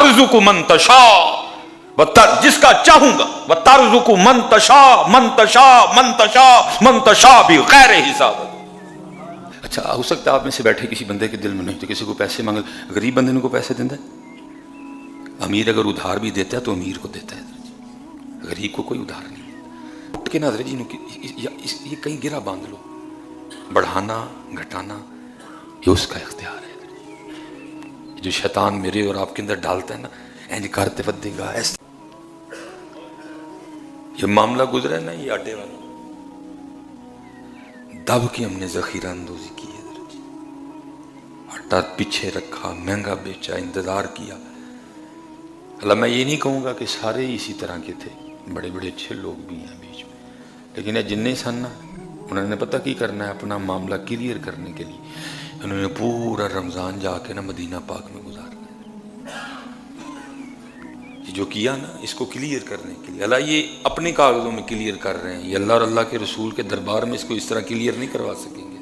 ترزق من تشاء جس کا چاہوں گا وترزق من تشاء من تشاء من تشاء من تشاء بغیر حساب. اچھا ہو سکتا ہے آپ میں سے بیٹھے کسی بندے کے دل میں نہیں تو کسی کو پیسے مانگ، غریب بندے کو پیسے دیتا ہے، امیر اگر ادھار بھی دیتا ہے تو امیر کو دیتا ہے، غریب کو کوئی ادھار نہیں ہے. اٹھ کے نہ جی یہ کہیں گرا باندھ لو، بڑھانا گھٹانا یہ اس کا اختیار ہے. جو شیطان میرے اور آپ کے اندر ڈالتا ہے نا اینج کرتے ودے گا ایسا. یہ معاملہ گزرا ہے نا یہ آٹے والا، دب کے ہم نے ذخیرہ اندوزی کی ہے، آٹا پیچھے رکھا، مہنگا بیچا، انتظار کیا. اللہ میں یہ نہیں کہوں گا کہ سارے اسی طرح کے تھے، بڑے بڑے اچھے لوگ بھی ہیں بیچ میں، لیکن یہ جنہیں سن نا انہوں نے پتہ کی کرنا ہے اپنا معاملہ کلیئر کرنے کے لیے انہوں نے پورا رمضان جا کے نا مدینہ پاک میں گزارنا ہے. جو کیا نا اس کو کلیئر کرنے کے لیے، اللہ یہ اپنے کاغذوں میں کلیئر کر رہے ہیں، یہ اللہ اور اللہ کے رسول کے دربار میں اس کو اس طرح کلیئر نہیں کروا سکیں گے.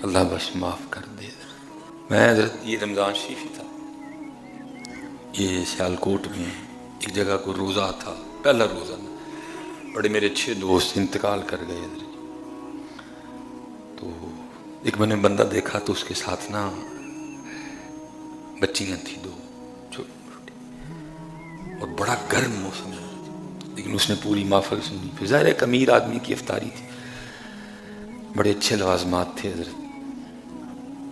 اللہ بس معاف کر دے. میں حضرت یہ رمضان شریف ہی تھا، یہ سیالکوٹ میں ایک جگہ کو روزہ تھا، پہلا روزہ نا، بڑے میرے اچھے دوست انتقال کر گئے حضرت. تو ایک میں نے بندہ دیکھا تو اس کے ساتھ نا بچیاں تھیں دو چھوٹی چھوٹی اور بڑا گرم موسم ہے، لیکن اس نے پوری محفل سنی. پھر ظاہر ایک امیر آدمی کی افطاری تھی، بڑے اچھے لوازمات تھے حضرت.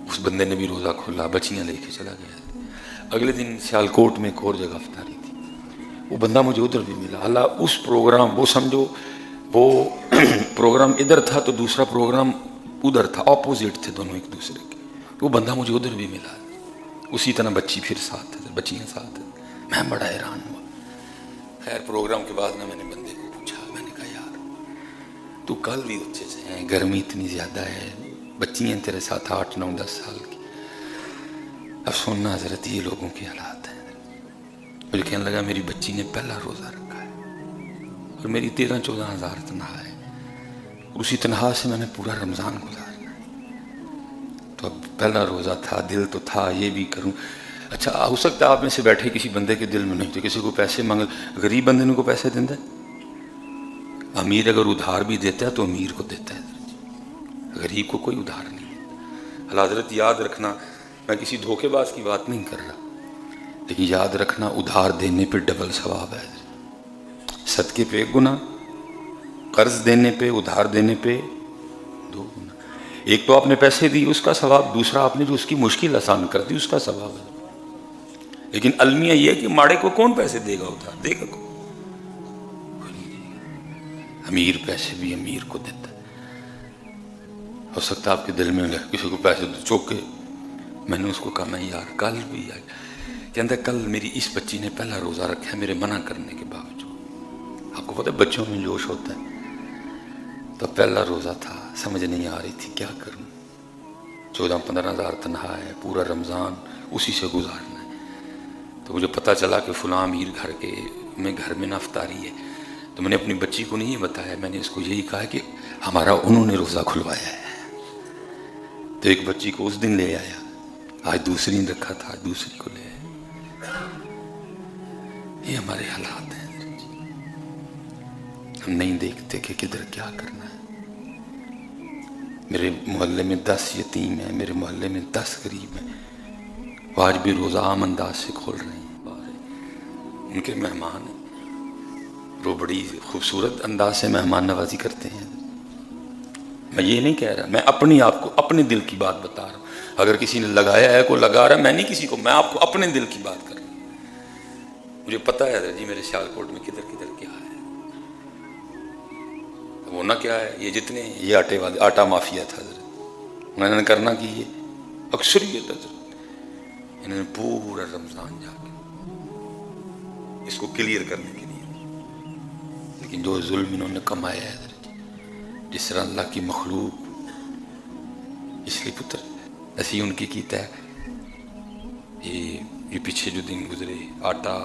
اس بندے نے بھی روزہ کھولا، بچیاں لے کے چلا گیا. اگلے دن سیالکوٹ میں ایک اور جگہ افطاری تھی، وہ بندہ مجھے ادھر بھی ملا. اللہ اس پروگرام وہ سمجھو وہ پروگرام ادھر تھا تو دوسرا پروگرام ادھر تھا، اپوزٹ تھے دونوں ایک دوسرے کے. وہ بندہ مجھے ادھر بھی ملا، اسی طرح بچی پھر ساتھ ہے، بچیاں ساتھ ہیں. میں بڑا حیران ہوا. خیر پروگرام کے بعد نا میں نے بندے کو پوچھا، میں نے کہا یار تو کل بھی اچھے سے ہیں، گرمی اتنی زیادہ ہے، بچیاں تیرے ساتھ 8 9 10 سال کی. اب سننا حضرت یہ لوگوں کے حالات ہیں. مجھے کہنے لگا میری بچی نے پہلا روزہ رکھا ہے اور میری 13 14 ہزار تنخواہ ہے، اور اسی تنخواہ سے میں نے پورا رمضان گزارنا ہے. تو اب پہلا روزہ تھا، دل تو تھا یہ بھی کروں. اچھا ہو سکتا ہے آپ میں سے بیٹھے کسی بندے کے دل میں نہیں تو کسی کو پیسے مانگ، غریب بندے کو پیسے دیتا ہے، امیر اگر ادھار بھی دیتا ہے تو امیر کو دیتا ہے، غریب کو کوئی ادھار نہیں ہے. حضرت یاد رکھنا میں کسی دھوکے باز کی بات نہیں کر رہا، لیکن یاد رکھنا ادھار دینے پہ ڈبل ثواب ہے، صدقے پہ 1 گناہ، قرض دینے پہ ادھار دینے پہ 2 گناہ. ایک تو آپ نے پیسے دی اس کا ثواب، دوسرا آپ نے جو اس کی مشکل آسان کر دی اس کا ثواب ہے. لیکن المیہ یہ ہے کہ ماڑے کو کون پیسے دے گا، ادھار دے گا کون؟ امیر پیسے بھی امیر کو دیتا ہے. ہو سکتا ہے آپ کے دل میں کسی کو پیسے چوک کے، میں نے اس کو کہا میں یار کل بھی آئی کہتا کل میری اس بچی نے پہلا روزہ رکھا ہے میرے منع کرنے کے باوجود. آپ کو پتہ ہے بچوں میں جوش ہوتا ہے. تو پہلا روزہ تھا، سمجھ نہیں آ رہی تھی کیا کروں، 14 15 ہزار تنخواہ ہے، پورا رمضان اسی سے گزارنا ہے. تو مجھے پتہ چلا کہ فلاں امیر گھر کے میں گھر میں نہ افطاری ہے. تو میں نے اپنی بچی کو نہیں بتایا، میں نے اس کو یہی کہا کہ ہمارا انہوں نے روزہ کھلوایا ہے. تو ایک بچی کو اس دن لے آیا، آج دوسری نے رکھا تھا، آج دوسری کو لے آیا. یہ ہمارے حالات ہیں، ہم نہیں دیکھتے کہ کدھر کیا کرنا ہے. میرے محلے میں 10 یتیم ہیں، میرے محلے میں 10 غریب ہیں، وہ آج بھی روزہ عام انداز سے کھول رہے ہیں. ان کے مہمان ہیں، وہ بڑی خوبصورت انداز سے مہمان نوازی کرتے ہیں. میں یہ نہیں کہہ رہا، میں اپنی آپ کو اپنے دل کی بات بتا رہا ہوں. اگر کسی نے لگایا ہے کوئی لگا رہا ہے، میں نہیں کسی کو، میں آپ کو اپنے دل کی بات کر رہا ہوں. مجھے پتہ ہے جی میرے سیالکوٹ میں کدھر کدھر کیا ہے، وہ نہ کیا ہے. یہ جتنے یہ آٹے والے آٹا مافیا تھا حضرت، انہوں نے کرنا کی یہ اکثریت حضرت، انہوں نے پورا رمضان جا کے اس کو کلیئر کرنے کے لیے. لیکن جو ظلم انہوں نے کمایا ہے حضرت، جس طرح اللہ کی مخلوق اس لیے پتر ایسی ان کی کیتا ہے. یہ پیچھے جو دن گزرے آٹا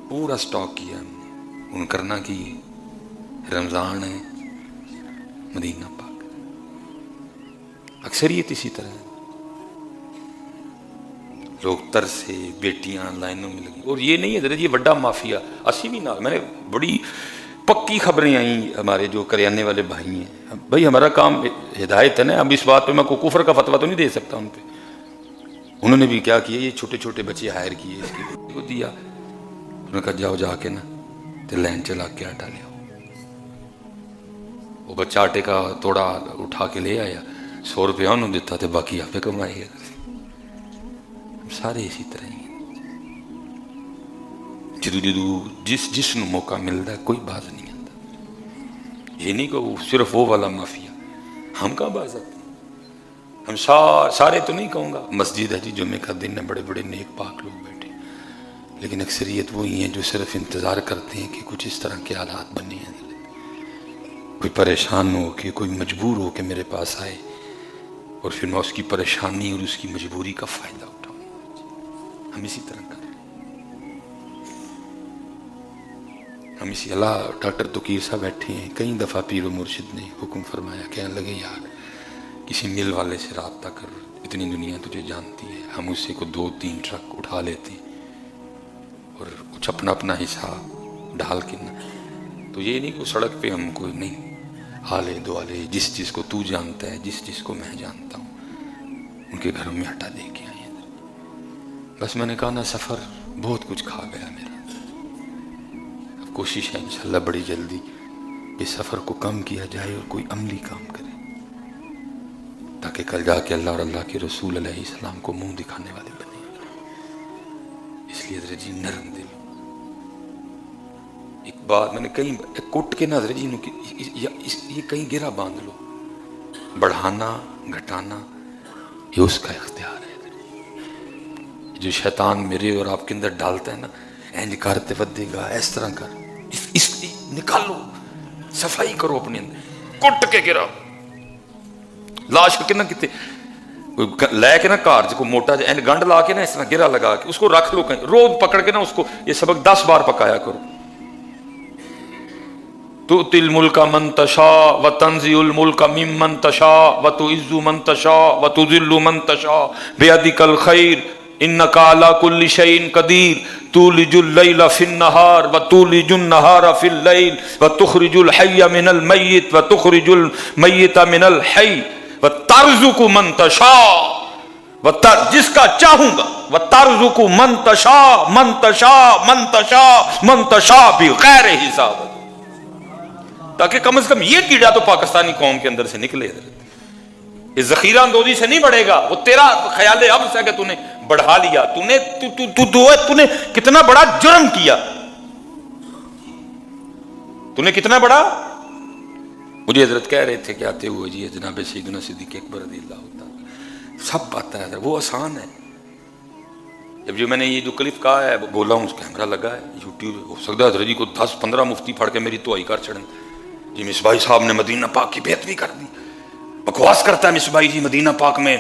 پورا سٹاک کیا ہم نے، ان کرنا کی رمضان ہے مدینہ پاک. اکثریت اسی طرح ہے. لوگ ترسے, بیٹیاں لائنوں میں لگی. اور یہ نہیں ہے حضرت یہ بڑا مافیا اسی بھی نہ. میں نے بڑی پکی خبریں آئیں ہمارے جو کریانے والے بھائی ہیں. بھائی ہمارا کام ہدایت ہے نا, اب اس بات پہ میں کوئی کفر کا فتویٰ تو نہیں دے سکتا ان پہ. انہوں نے بھی کیا کیا, یہ چھوٹے چھوٹے بچے ہائر کیے, اس کے کو دیا. انہوں نے کہا جاؤ جا کے نا تو لین چلا کے آٹا لے آؤ. وہ بچہ آٹے کا توڑا اٹھا کے لے آیا, 100 روپیہ انہوں دیتا تھے, باقی آپ پہ کمائے گا. سارے اسی طرح ہی جدو جس نو موقع ملتا ہے کوئی باز نہیں آتا. یہ نہیں کہ صرف وہ والا مافیا, ہم کہاں باز آتے ہیں. ہم سارے تو نہیں کہوں گا, مسجد ہے جی جمعے کا دن ہے, بڑے بڑے نیک پاک لوگ بیٹھے, لیکن اکثریت وہی ہیں جو صرف انتظار کرتے ہیں کہ کچھ اس طرح کے حالات بنے ہیں, کوئی پریشان ہو کہ کوئی مجبور ہو کہ میرے پاس آئے, اور پھر میں اس کی پریشانی اور اس کی مجبوری کا فائدہ اٹھاؤں. ہم اسی طرح کر رہے ہیں. ہم اسی اللہ ڈاکٹر تقیر صاحب بیٹھے ہیں, کئی دفعہ پیر و مرشد نے حکم فرمایا, کہنے لگے یار کسی مل والے سے رابطہ کر, اتنی دنیا تجھے جانتی ہے. ہم اس سے کو 2-3 ٹرک اٹھا لیتے ہیں اور کچھ اپنا اپنا حصہ ڈال کے نا. تو یہ نہیں کہ سڑک پہ ہم کوئی نہیں, حالے دوالے جس کو تو جانتا ہے, جس کو میں جانتا ہوں, ان کے گھروں میں ہٹا دے کے آئے. بس میں نے کہا نا سفر بہت کچھ کھا گیا میرا. اب کوشش ہے انشاءاللہ بڑی جلدی اس سفر کو کم کیا جائے اور کوئی عملی کام کرے, تاکہ کل جا کے اللہ اور اللہ کے رسول علیہ السلام کو منہ دکھانے والے بنے. اس لیے حضرت جی نرم دل. ایک بات میں نے کہیں کٹ کے نا حضرت جی یہ کہیں گرا باندھ لو, بڑھانا گھٹانا یہ اس کا اختیار ہے. جو شیطان میرے اور آپ کے اندر ڈالتا ہے نا, اینج کرتے ودے گا, اس طرح کر, اس نکالو, صفائی کرو اپنے اندر. کٹ کے گرا لاش کے نا کتے لے کے نا کار کو موٹا اینج گنڈ لا کے نا اس طرح گرا لگا کے اس کو رکھ لو کہیں, روز پکڑ کے نا اس کو یہ سبق 10 بار پکایا کرو. تؤتی الملک من تشاء وتنزع الملک ممن تشاء وتعز من تشاء وتذل من تشاء بیدک الخیر انک علی کل شیء قدیر تولج اللیل فی النہار وتولج النہار فی اللیل وتخرج الحی من المیت وتخرج المیت من الحی وترزق من تشاء جس کا چاہوں گا وترزق من تشاء من تشاء من تشاء من تشاء بغیر حساب, تاکہ کم از کم یہ کیڑا تو پاکستانی قوم کے اندر سے نکلے. یہ ذخیرہ اندوزی سے نہیں بڑھے گا, وہ تیرا خیال عبث ہے کہ تو نے بڑھا لیا. تو نے کتنا بڑا جرم کیا, تو نے کتنا بڑا. مجھے حضرت کہہ رہے تھے کہ آتے ہوئے جی جناب سیدنا صدیق اکبر رضی اللہ تعالیٰ سب آتا ہے, وہ آسان ہے. جب جو میں نے یہ جو کلپ کہا ہے بولا ہوں, اس کیمرہ لگا ہے یوٹیوب, ہو سکتا ہے حضرت جی کو 10-15 مفتی پڑھ کے میری توئی کر چھڑیں جی مصباحی صاحب نے مدینہ پاک کی بیعت بھی کر دی. بکواس کرتا ہے مصباحی جی مدینہ پاک میں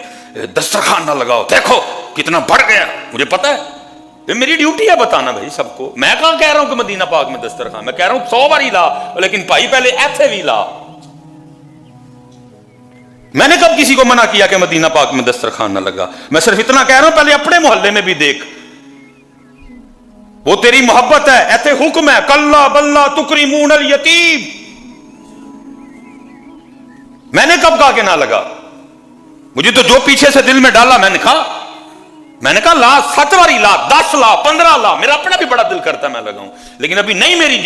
دسترخوان نہ لگاؤ, دیکھو کتنا بڑھ گیا. مجھے پتا ہے, میری ڈیوٹی ہے بتانا بھائی سب کو. میں کہاں کہہ رہا ہوں کہ مدینہ پاک میں دسترخوان, میں کہہ رہا ہوں 100 باری لا, لیکن بھائی پہلے ایتھے بھی لا. میں نے کب کسی کو منع کیا کہ مدینہ پاک میں دسترخوان نہ لگا؟ میں صرف اتنا کہہ رہا ہوں پہلے اپنے محلے میں بھی دیکھ, وہ تیری محبت ہے, ایتھے حکم ہے کلا بلا تکریمون الیتیم. میں نے کب کہا کہ نہ لگا؟ مجھے تو جو پیچھے سے دل میں ڈالا میں نے کہا لا 7 باری لا, 10 لا, 15 لا, میرا اپنا بھی بڑا دل کرتا ہے میں لگاؤں, لیکن ابھی نہیں میری